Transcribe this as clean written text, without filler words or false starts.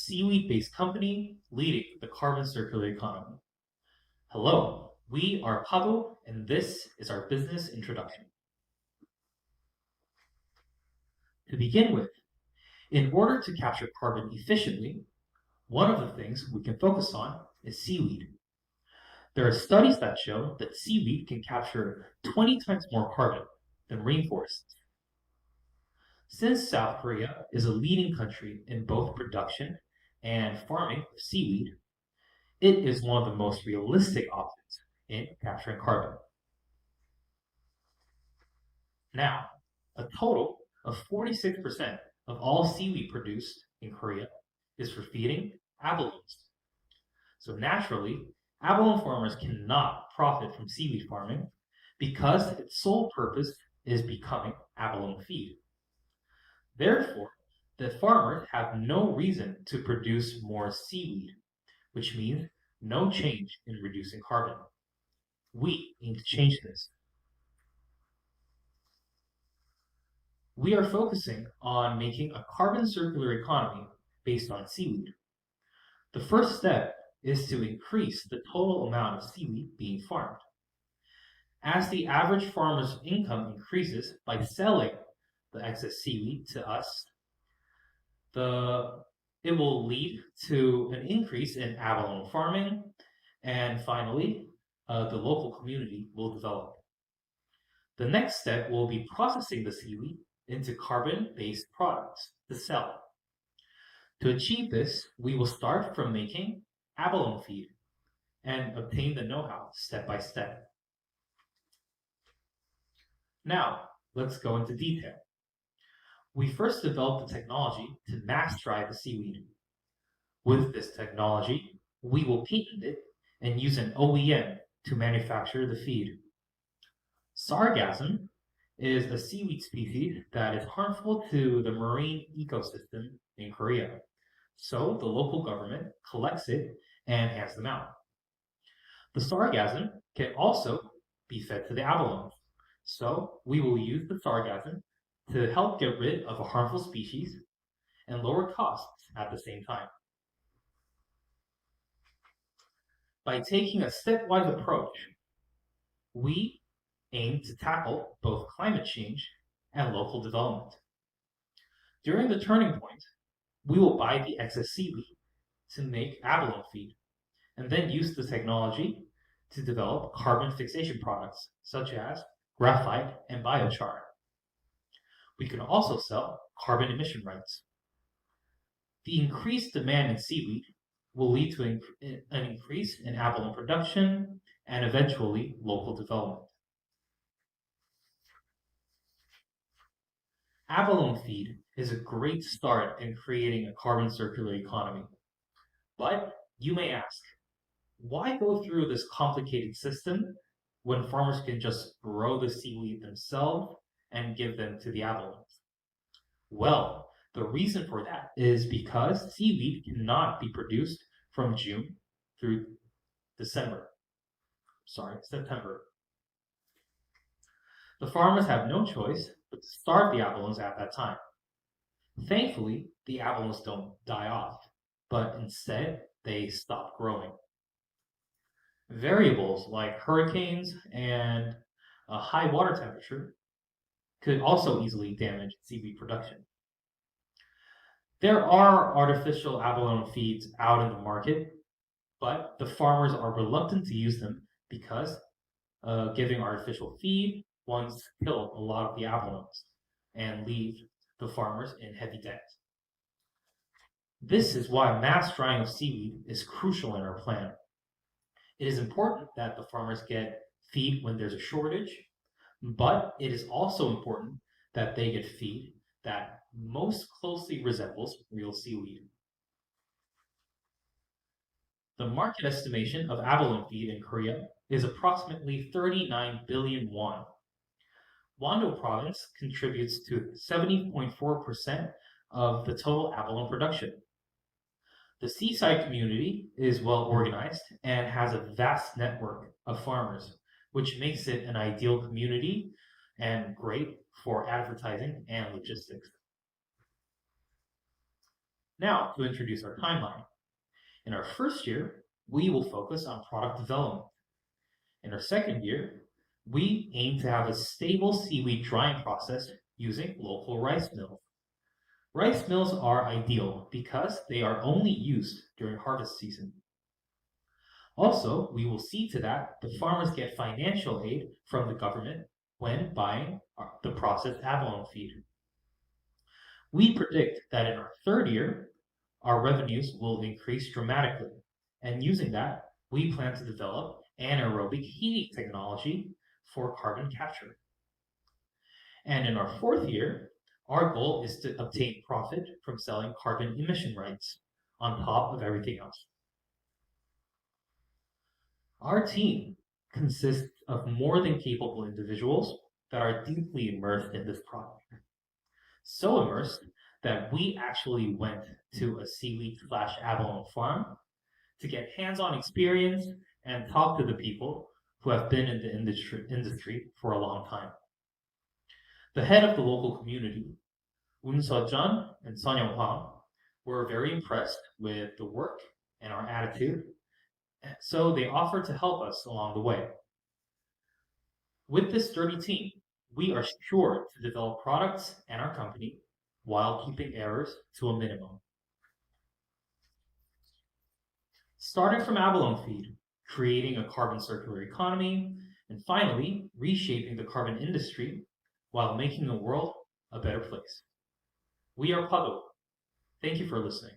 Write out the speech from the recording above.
seaweed-based company leading the carbon circular economy. Hello, we are PADO, and this is our business introduction. To begin with, in order to capture carbon efficiently, one of the things we can focus on is seaweed. There are studies that show that seaweed can capture 20 times more carbon than rainforests. Since South Korea is a leading country in both production and farming of seaweed, it is one of the most realistic options in capturing carbon. Now, a total of 46% of all seaweed produced in Korea is for feeding abalones. So naturally, abalone farmers cannot profit from seaweed farming because its sole purpose is becoming abalone feed. Therefore, the farmers have no reason to produce more seaweed, which means no change in reducing carbon. We aim to change this. We are focusing on making a carbon circular economy based on seaweed. The first step is to increase the total amount of seaweed being farmed. As the average farmer's income increases by selling the excess seaweed to us, it will lead to an increase in abalone farming, and finally, the local community will develop. The next step will be processing the seaweed into carbon-based products to sell. To achieve this, we will start from making abalone feed and obtain the know-how step by step. Now, let's go into detail. We first developed the technology to mass dry the seaweed. With this technology, we will patent it and use an OEM to manufacture the feed. Sargassum is a seaweed species that is harmful to the marine ecosystem in Korea. So the local government collects it and hands them out. The sargassum can also be fed to the abalones. So we will use the sargassum to help get rid of a harmful species and lower costs at the same time. By taking a stepwise approach, we aim to tackle both climate change and local development. During the turning point, we will buy the excess seaweed to make abalone feed, and then use the technology to develop carbon fixation products such as graphite and biochar. We can also sell carbon emission rights. The increased demand in seaweed will lead to an increase in abalone production and eventually local development. Abalone feed is a great start in creating a carbon circular economy. But you may ask, why go through this complicated system when farmers can just grow the seaweed themselves and give them to the abalones? Well, the reason for that is because seaweed cannot be produced from June through September. The farmers have no choice but to starve the abalones at that time. Thankfully, the abalones don't die off, but instead they stop growing. Variables like hurricanes and a high water temperature could also easily damage seaweed production. There are artificial abalone feeds out in the market, but the farmers are reluctant to use them because giving artificial feed once killed a lot of the abalones and leave the farmers in heavy debt. This is why mass drying of seaweed is crucial in our plan. It is important that the farmers get feed when there's a shortage, but it is also important that they get feed that most closely resembles real seaweed. The market estimation of abalone feed in Korea is approximately 39 billion won. Wando province contributes to 70.4% of the total abalone production. The seaside community is well organized and has a vast network of farmers, which makes it an ideal community and great for advertising and logistics. Now, to introduce our timeline. In our first year, we will focus on product development. In our second year, we aim to have a stable seaweed drying process using local rice mills. Rice mills are ideal because they are only used during harvest season. Also, we will see to that the farmers get financial aid from the government when buying the processed abalone feed. We predict that in our third year, our revenues will increase dramatically, and using that, we plan to develop anaerobic heating technology for carbon capture. And in our fourth year, our goal is to obtain profit from selling carbon emission rights on top of everything else. Our team consists of more than capable individuals that are deeply immersed in this project. So immersed that we actually went to a seaweed/abalone farm to get hands-on experience and talk to the people who have been in the industry for a long time. The head of the local community, Un So-jun and Son Young-hwa, were very impressed with the work and our attitude, so they offered to help us along the way. With this sturdy team, we are sure to develop products and our company while keeping errors to a minimum. Starting from abalone feed, creating a carbon circular economy, and finally, reshaping the carbon industry while making the world a better place. We are PADO. Thank you for listening.